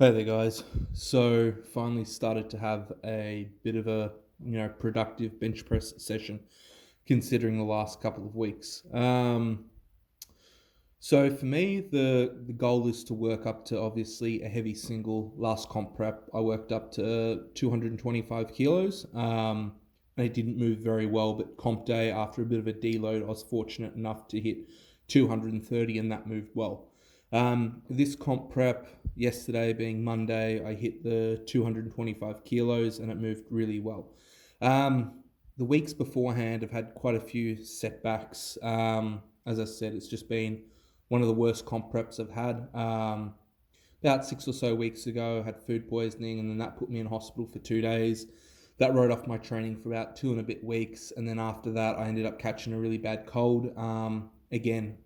Hey there, guys. So finally started to have a bit of a productive bench press session, considering the last couple of weeks. So for me, the goal is to work up to obviously a heavy single. Last comp prep, I worked up to 225 kilos. And it didn't move very well, but comp day after a bit of a deload, I was fortunate enough to hit 230, and that moved well. This comp prep yesterday being Monday, I hit the 225 kilos and it moved really well. The weeks beforehand, I've had quite a few setbacks. As I said, it's just been one of the worst comp preps I've had. About 6 or so weeks ago, I had food poisoning, and then that put me in hospital for 2 days. That wrote off my training for about 2 and a bit weeks, and then after that, I ended up catching a really bad cold. Again,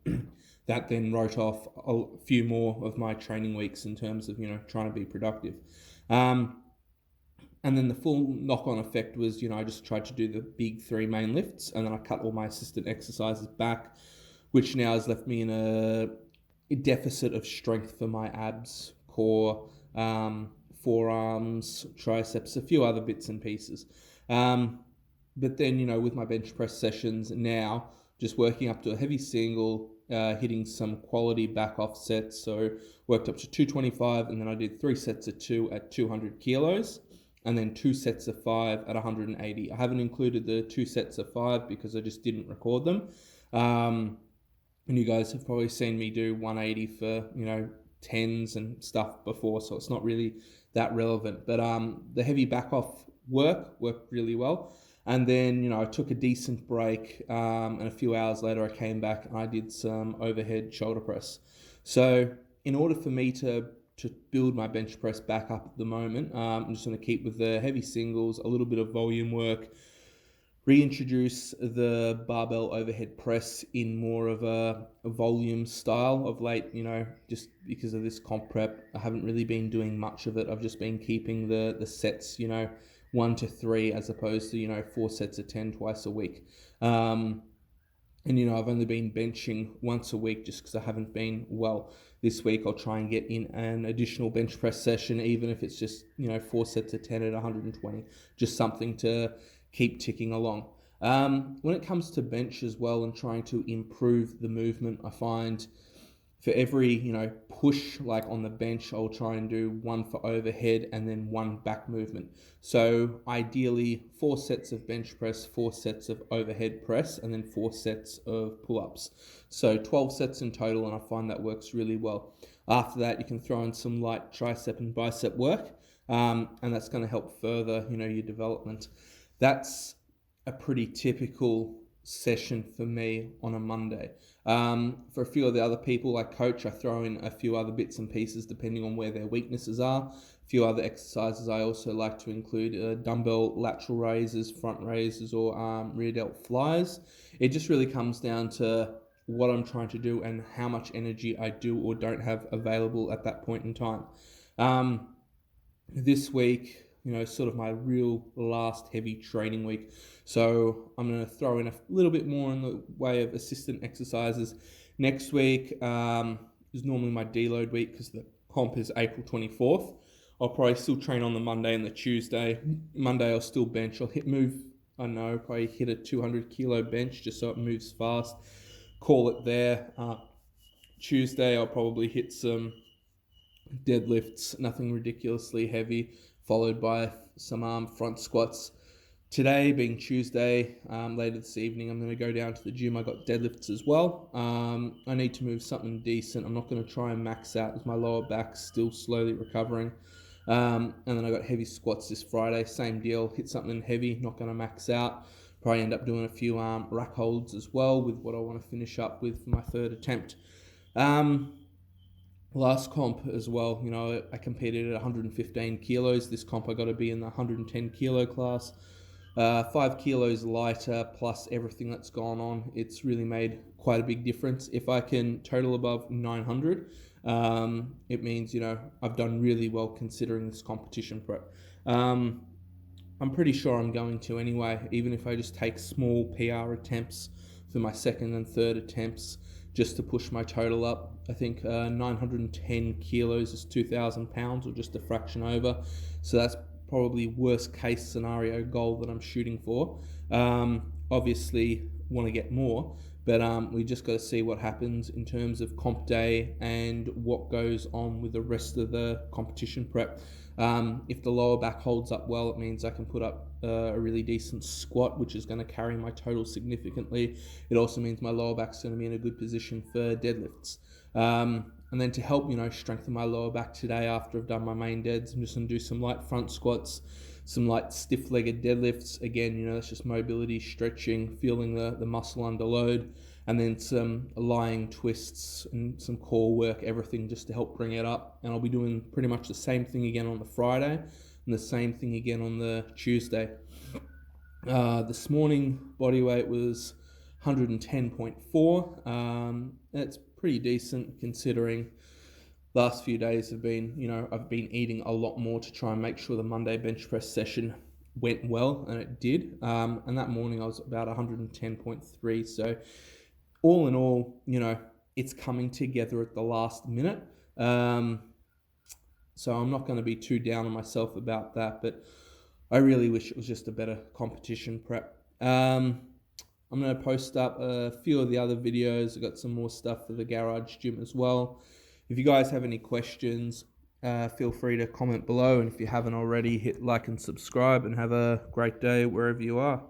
that then wrote off a few more of my training weeks in terms of trying to be productive. Um, and then the full knock-on effect was, I just tried to do the big three main lifts, and then I cut all my assistant exercises back, which now has left me in a deficit of strength for my abs, core, forearms, triceps, a few other bits and pieces. But then, with my bench press sessions now, just working up to a heavy single, hitting some quality back off sets. So worked up to 225, and then I did 3 sets of two at 200 kilos, and then 2 sets of five at 180. I haven't included the 2 sets of five because I just didn't record them. And you guys have probably seen me do 180 for, tens and stuff before, so it's not really that relevant. But the heavy back off worked really well. And then, I took a decent break, and a few hours later I came back and I did some overhead shoulder press. So in order for me to build my bench press back up at the moment, I'm just going to keep with the heavy singles, a little bit of volume work, reintroduce the barbell overhead press in more of a volume style of late. Just because of this comp prep, I haven't really been doing much of it. I've just been keeping the sets, 1 to 3, as opposed to 4 sets of 10 twice a week. And I've only been benching once a week just because I haven't been well. This week I'll try and get in an additional bench press session, even if it's just 4 sets of 10 at 120, just something to keep ticking along. When it comes to bench as well and trying to improve the movement, I find for every push like on the bench, I'll try and do one for overhead and then one back movement. So ideally 4 sets of bench press, 4 sets of overhead press, and then 4 sets of pull-ups. So 12 sets in total, and I find that works really well. After that, you can throw in some light tricep and bicep work, and that's going to help further your development. That's a pretty typical session for me on a Monday. For a few of the other people I coach, I throw in a few other bits and pieces depending on where their weaknesses are. A few other exercises I also like to include dumbbell lateral raises, front raises, or rear delt flies. It just really comes down to what I'm trying to do and how much energy I do or don't have available at that point in time. This week, sort of my real last heavy training week. So I'm going to throw in a little bit more in the way of assistant exercises. Next week is normally my deload week because the comp is April 24th. I'll probably still train on the Monday and the Tuesday. Monday I'll still bench. Probably hit a 200 kilo bench just so it moves fast. Call it there. Tuesday I'll probably hit some deadlifts, nothing ridiculously heavy, followed by some front squats. Today, being Tuesday, later this evening, I'm going to go down to the gym. I got deadlifts as well. I need to move something decent. I'm not going to try and max out as my lower back's still slowly recovering. And then I got heavy squats this Friday. Same deal, hit something heavy, not going to max out. Probably end up doing a few rack holds as well with what I want to finish up with for my third attempt. Last comp as well, I competed at 115 kilos. This comp I got to be in the 110 kilo class. 5 kilos lighter plus everything that's gone on. It's really made quite a big difference. If I can total above 900, it means, I've done really well considering this competition prep. I'm pretty sure I'm going to anyway, even if I just take small PR attempts for my second and third attempts, just to push my total up. I think 910 kilos is 2,000 pounds, or just a fraction over. So that's probably worst case scenario goal that I'm shooting for. Obviously want to get more, but we just got to see what happens in terms of comp day and what goes on with the rest of the competition prep. If the lower back holds up well, it means I can put up a really decent squat, which is going to carry my total significantly. It also means my lower back's going to be in a good position for deadlifts. And then to help, strengthen my lower back today after I've done my main deads, I'm just going to do some light front squats, some light stiff-legged deadlifts. Again, it's just mobility, stretching, feeling the muscle under load, and then some lying twists and some core work, everything just to help bring it up. And I'll be doing pretty much the same thing again on the Friday and the same thing again on the Tuesday. This morning, body weight was 110.4. That's pretty decent considering last few days have been, I've been eating a lot more to try and make sure the Monday bench press session went well, and it did. And that morning I was about 110.3. So all in all, it's coming together at the last minute. So I'm not going to be too down on myself about that, but I really wish it was just a better competition prep. I'm going to post up a few of the other videos. I've got some more stuff for the garage gym as well. If you guys have any questions, feel free to comment below. And if you haven't already, hit like and subscribe, and have a great day wherever you are.